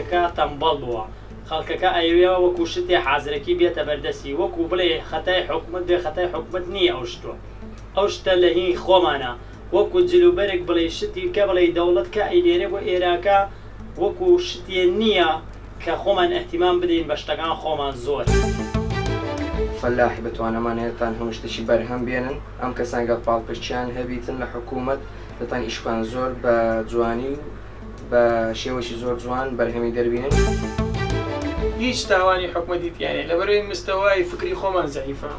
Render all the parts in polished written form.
خەڵکەکە تەمبەڵ بووە خەڵکەکە ئەیوێ وەکو شتێ حازرەکی بێتە بەردەستی وەکو بڵێ خەتای حکومت بێ خەتای حکومت نییە ئەو شتوە ئەو شتە لە هی خۆمانە وەکو جلوبەرێک بڵێ شتی کە بڵێ دەوڵەت کە ئەیلێرێ بۆ ئێراکە وەکو شتێ نییە کە خۆمان ئەحتیمام بدەین بە شتەکان خۆمان زۆر فەلاحی بتوانەمانێتان هەموو شتێکی بەرهەم بێنن ئەم کەسان گەڵ پاڵپشتیان هەبیتن لە حکوومەت دەتان ئیشکان زۆر بە جوانی و بە شێوەشی زۆر جوان بەرهەمی دەربێنن هیچ تاوانی حکومەتیتیانێ لەبەرەوەی مستەوای فکری خۆمان زەعیفە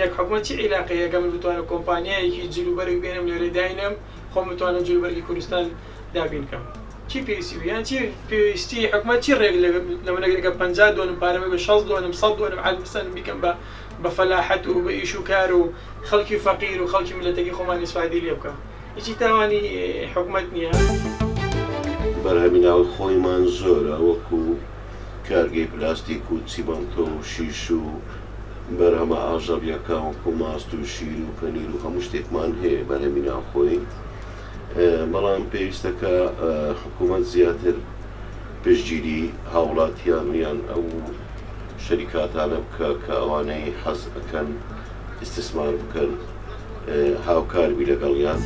یەک حکومەت چی عیلاقەیەکە من بتوانم کۆمپانیایەکی جلوبەرێک بێنم لێرە داینم خۆم بتوانم جلوبەرگی کوردستان دابین کەم چی پێویستی یان چی پێویستی حکومەت چی ڕێک لە منەگرێکە 50 دۆنم پارەمە بە 60 دۆنم 100 دۆنم عالمستان بیکەم بە فەلاحەت و بە ئیش و کار و خەڵکی فەقیر و خەڵکی ملەتەکەی خۆمان ئیسفادەی لێ بکەم هیچی تاوانی حکومەت نییە بەرهەمی ناوی خۆیمان زۆرە وەکو کارگەی پلاستیک و چیمەنتۆ و شیش و بەرهەمە ئاژەڵیەکە وەکو ماست و شیر و پەنیر و هەموو شتێکمان هەیە بەرهەمی ناوخۆی بەڵام پێویستەکە حکوومەت زیاتر پشتگیری هاوڵاتیان یان ئەو شەریکاتانە بکە کە ئەوانەی حەز ئەکەن ئیستثمار بکەن هاوکاربی لەگەڵیان